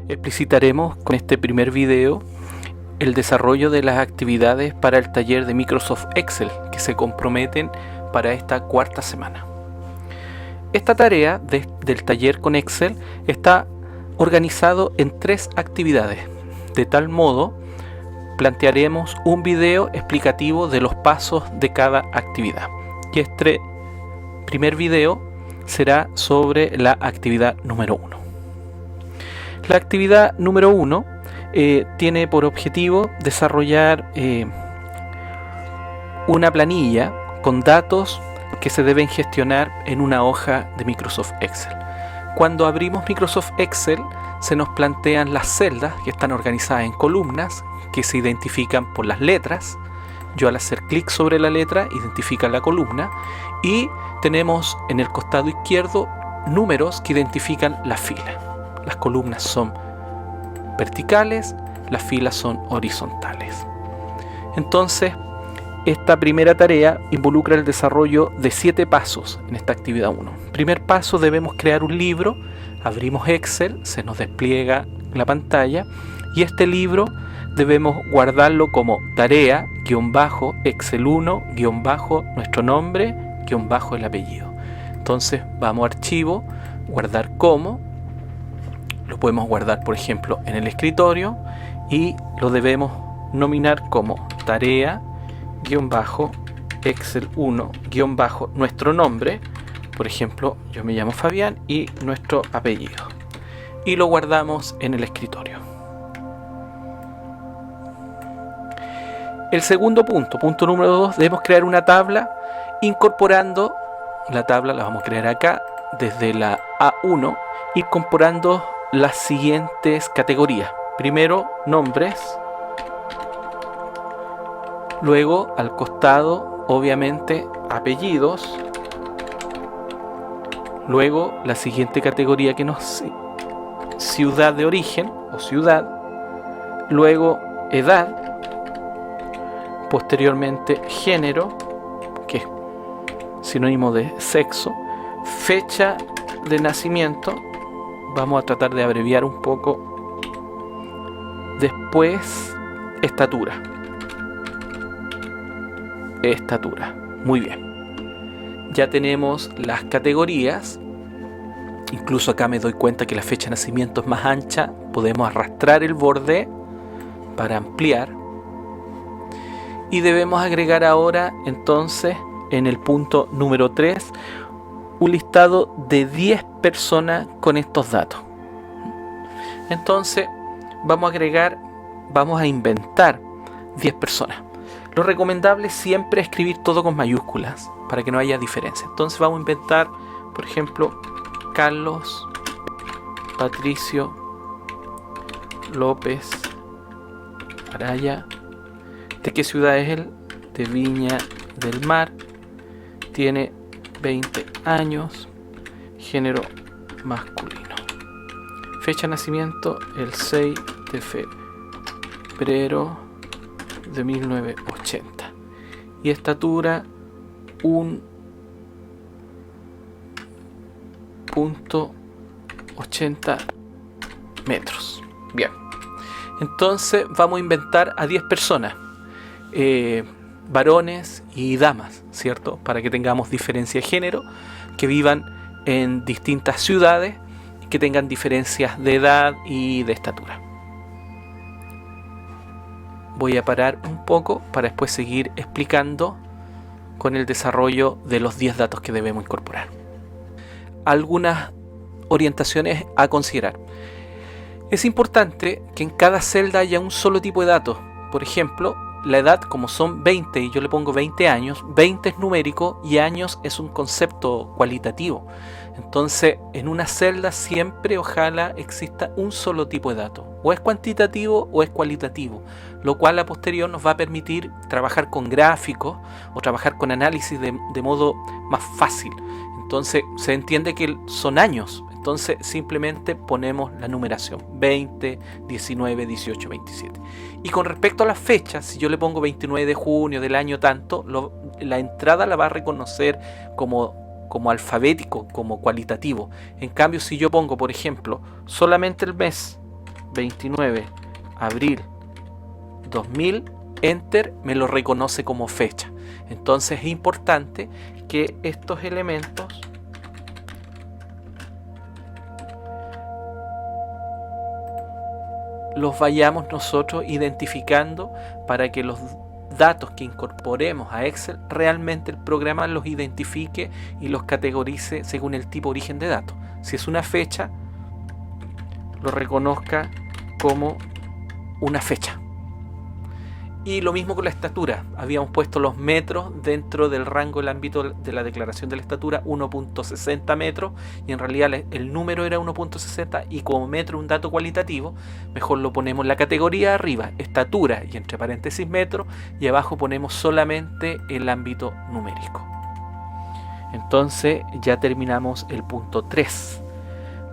Explicitaremos con este primer video el desarrollo de las actividades para el taller de Microsoft Excel que se comprometen para esta cuarta semana. Esta tarea del taller con Excel está organizado en 3 actividades. De tal modo, plantearemos un video explicativo de los pasos de cada actividad. Y este primer video será sobre la actividad número 1. La actividad número 1 tiene por objetivo desarrollar una planilla con datos que se deben gestionar en una hoja de Microsoft Excel. Cuando abrimos Microsoft Excel se nos plantean las celdas que están organizadas en columnas que se identifican por las letras. Yo al hacer clic sobre la letra identifica la columna y tenemos en el costado izquierdo números que identifican la fila. Las columnas son verticales, las filas son horizontales. Entonces, esta primera tarea involucra el desarrollo de 7 pasos en esta actividad 1. Primer paso, debemos crear un libro. Abrimos Excel, se nos despliega la pantalla y este libro debemos guardarlo como tarea, Excel 1, nuestro nombre, el apellido. Entonces vamos a archivo, guardar como. Lo podemos guardar, por ejemplo, en el escritorio y lo debemos nominar como tarea, Excel 1, nuestro nombre. Por ejemplo, yo me llamo Fabián y nuestro apellido. Y lo guardamos en el escritorio. El segundo punto número 2, debemos crear una tabla incorporando, la tabla la vamos a crear acá, desde la A1, incorporando las siguientes categorías. Primero, nombres. Luego, al costado, obviamente, apellidos. Luego, la siguiente categoría que nos... ciudad de origen o ciudad. Luego, edad. Posteriormente, género, que es sinónimo de sexo. Fecha de nacimiento. Vamos a tratar de abreviar un poco. Después, estatura. Muy bien. Ya tenemos las categorías. Incluso acá me doy cuenta que la fecha de nacimiento es más ancha. Podemos arrastrar el borde para ampliar. Y debemos agregar ahora, entonces, en el punto número 3, un listado de 10 personas con estos datos. Entonces, vamos a inventar 10 personas. Lo recomendable es siempre escribir todo con mayúsculas para que no haya diferencia. Entonces vamos a inventar, por ejemplo, Carlos Patricio López Araya. ¿De qué ciudad es él? De Viña del Mar. Tiene 20 años. Género masculino. Fecha de nacimiento el 6 de febrero de 1980. Y estatura 1.80 metros. Bien. Entonces vamos a inventar a 10 personas. Varones y damas, ¿cierto? Para que tengamos diferencia de género, que vivan en distintas ciudades, que tengan diferencias de edad y de estatura. Voy a parar un poco para después seguir explicando con el desarrollo de los 10 datos que debemos incorporar. Algunas orientaciones a considerar. Es importante que en cada celda haya un solo tipo de datos. Por ejemplo, la edad, como son 20 y yo le pongo 20 años, 20 es numérico y años es un concepto cualitativo. Entonces, en una celda siempre ojalá exista un solo tipo de dato. O es cuantitativo o es cualitativo, lo cual a posterior nos va a permitir trabajar con gráficos o trabajar con análisis de modo más fácil. Entonces, se entiende que son años. Entonces simplemente ponemos la numeración 20, 19, 18, 27. Y con respecto a las fechas, si yo le pongo 29 de junio del año tanto, la entrada la va a reconocer como alfabético, como cualitativo. En cambio, si yo pongo, por ejemplo, solamente el mes 29 abril 2000, enter, me lo reconoce como fecha. Entonces es importante que estos elementos los vayamos nosotros identificando para que los datos que incorporemos a Excel realmente el programa los identifique y los categorice según el tipo origen de datos. Si es una fecha, lo reconozca como una fecha. Y lo mismo con la estatura. Habíamos puesto los metros dentro del rango del ámbito de la declaración de la estatura, 1.60 metros, y en realidad el número era 1.60 y como metro un dato cualitativo, mejor lo ponemos en la categoría arriba, estatura, y entre paréntesis metro, y abajo ponemos solamente el ámbito numérico. Entonces ya terminamos el punto 3.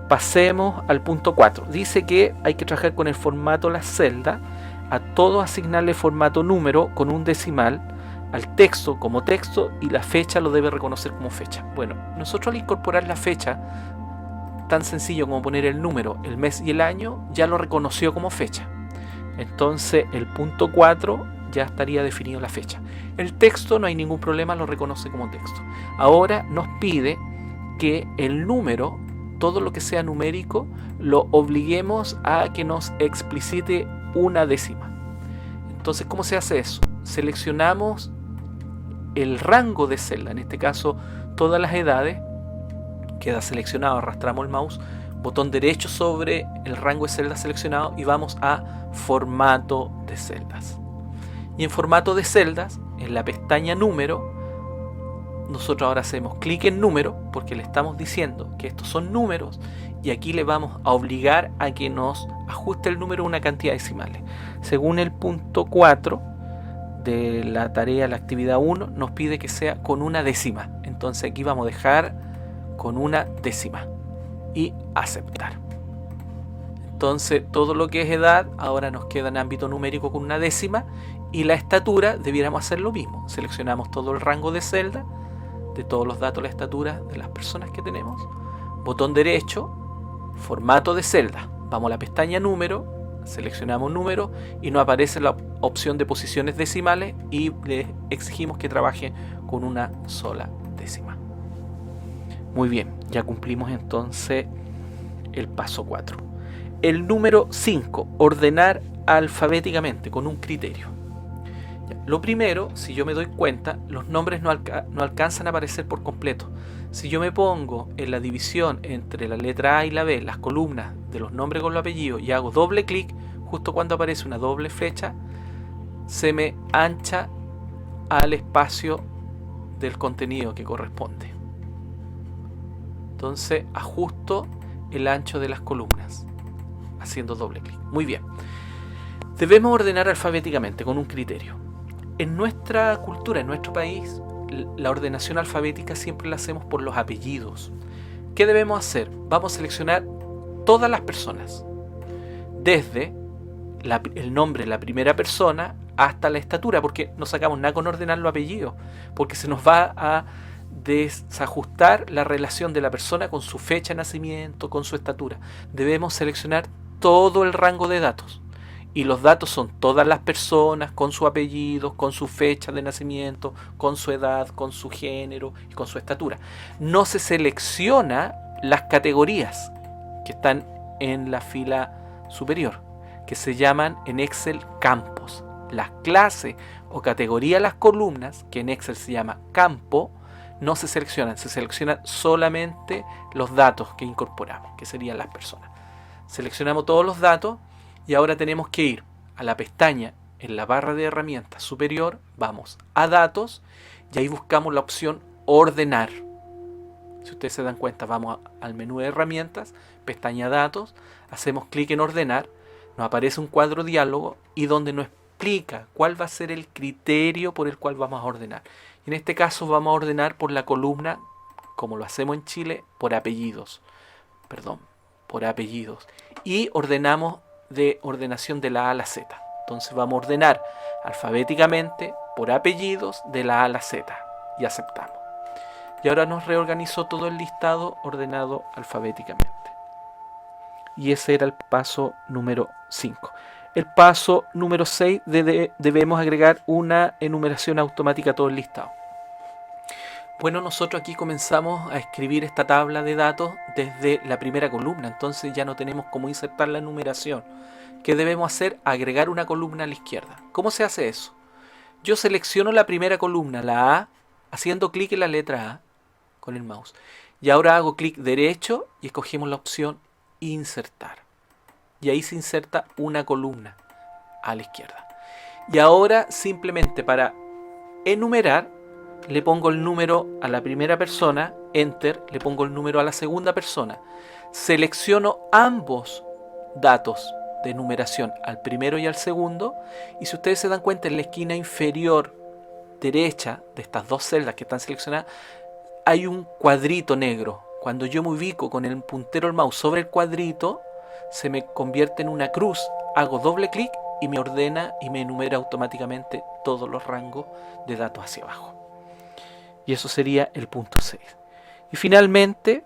Pasemos al punto 4. Dice que hay que trabajar con el formato las celdas, a todo asignarle formato número con un decimal, al texto como texto, y la fecha lo debe reconocer como fecha. Bueno, nosotros al incorporar la fecha, tan sencillo como poner el número, el mes y el año, ya lo reconoció como fecha. Entonces el punto 4 ya estaría definido la fecha. El texto no hay ningún problema, lo reconoce como texto. Ahora nos pide que el número, todo lo que sea numérico, lo obliguemos a que nos explicite una décima. Entonces, ¿cómo se hace eso? Seleccionamos el rango de celda, en este caso todas las edades, queda seleccionado, arrastramos el mouse, botón derecho sobre el rango de celdas seleccionado y vamos a formato de celdas. Y en formato de celdas, en la pestaña número, nosotros ahora hacemos clic en número porque le estamos diciendo que estos son números y aquí le vamos a obligar a que nos ajuste el número a una cantidad de decimales. Según el punto 4 de la tarea, la actividad 1, nos pide que sea con una décima. Entonces aquí vamos a dejar con una décima y aceptar. Entonces todo lo que es edad ahora nos queda en ámbito numérico con una décima, y la estatura debiéramos hacer lo mismo. Seleccionamos todo el rango de celda, de todos los datos, la estatura de las personas que tenemos, botón derecho, formato de celda, vamos a la pestaña número, seleccionamos número y nos aparece la opción de posiciones decimales y le exigimos que trabaje con una sola décima. Muy bien, ya cumplimos entonces el paso 4. El número 5, ordenar alfabéticamente con un criterio. Lo primero, si yo me doy cuenta, los nombres no alcanzan a aparecer por completo. Si yo me pongo en la división entre la letra A y la B, las columnas de los nombres con los apellidos, y hago doble clic, justo cuando aparece una doble flecha, se me ancha al espacio del contenido que corresponde. Entonces ajusto el ancho de las columnas haciendo doble clic. Muy bien. Debemos ordenar alfabéticamente con un criterio. En nuestra cultura, en nuestro país, la ordenación alfabética siempre la hacemos por los apellidos. ¿Qué debemos hacer? Vamos a seleccionar todas las personas, desde el nombre de la primera persona hasta la estatura, porque no sacamos nada con ordenar los apellidos, porque se nos va a desajustar la relación de la persona con su fecha de nacimiento, con su estatura. Debemos seleccionar todo el rango de datos. Y los datos son todas las personas con su apellido, con su fecha de nacimiento, con su edad, con su género y con su estatura. No se selecciona las categorías que están en la fila superior, que se llaman en Excel campos. Las clases o categorías, las columnas, que en Excel se llama campo, no se seleccionan. Se seleccionan solamente los datos que incorporamos, que serían las personas. Seleccionamos todos los datos. Y ahora tenemos que ir a la pestaña en la barra de herramientas superior, vamos a datos y ahí buscamos la opción ordenar. Si ustedes se dan cuenta, vamos al menú de herramientas, pestaña datos, hacemos clic en ordenar, nos aparece un cuadro diálogo y donde nos explica cuál va a ser el criterio por el cual vamos a ordenar. En este caso vamos a ordenar por la columna, como lo hacemos en Chile, por apellidos. Y ordenamos de ordenación de la A a la Z. Entonces vamos a ordenar alfabéticamente por apellidos de la A a la Z y aceptamos. Y ahora nos reorganizó todo el listado ordenado alfabéticamente. y ese era el paso número 5. El paso número 6 debemos agregar una enumeración automática a todo el listado. Bueno, nosotros aquí comenzamos a escribir esta tabla de datos desde la primera columna, entonces ya no tenemos cómo insertar la numeración. ¿Qué debemos hacer? Agregar una columna a la izquierda. ¿Cómo se hace eso? Yo selecciono la primera columna, la A, haciendo clic en la letra A con el mouse. Y ahora hago clic derecho y escogemos la opción insertar. Y ahí se inserta una columna a la izquierda. Y ahora simplemente para enumerar le pongo el número a la primera persona, enter, le pongo el número a la segunda persona. Selecciono ambos datos de numeración, al primero y al segundo, y si ustedes se dan cuenta, en la esquina inferior derecha de estas dos celdas que están seleccionadas hay un cuadrito negro. Cuando yo me ubico con el puntero del mouse sobre el cuadrito, se me convierte en una cruz. Hago doble clic y me ordena y me enumera automáticamente todos los rangos de datos hacia abajo. Y eso sería el punto 6. Y finalmente,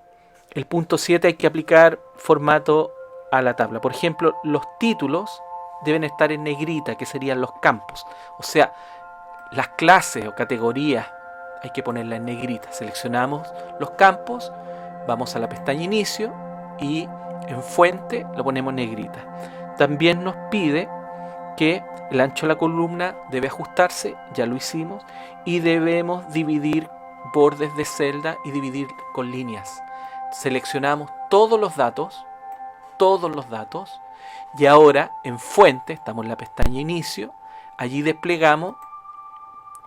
el punto 7, hay que aplicar formato a la tabla. Por ejemplo, los títulos deben estar en negrita, que serían los campos. O sea, las clases o categorías hay que ponerla en negrita. Seleccionamos los campos, vamos a la pestaña inicio y en fuente lo ponemos en negrita. También nos pide que el ancho de la columna debe ajustarse, ya lo hicimos, y debemos dividir bordes de celda y dividir con líneas. Seleccionamos todos los datos, y ahora en fuente, estamos en la pestaña inicio, allí desplegamos,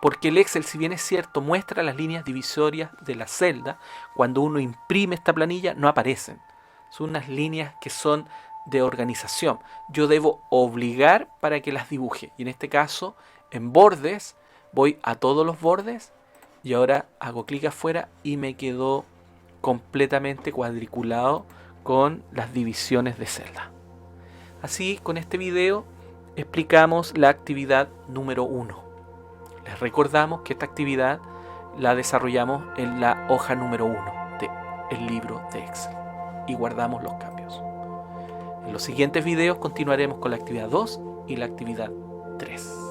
porque el Excel, si bien es cierto, muestra las líneas divisorias de la celda, cuando uno imprime esta planilla no aparecen. Son unas líneas que son de organización. Yo debo obligar para que las dibuje. Y en este caso, en bordes, voy a todos los bordes y ahora hago clic afuera y me quedó completamente cuadriculado con las divisiones de celda. Así, con este video explicamos la actividad número 1. Les recordamos que esta actividad la desarrollamos en la hoja número 1 del libro de Excel y guardamos los cambios. En los siguientes videos continuaremos con la actividad 2 y la actividad 3.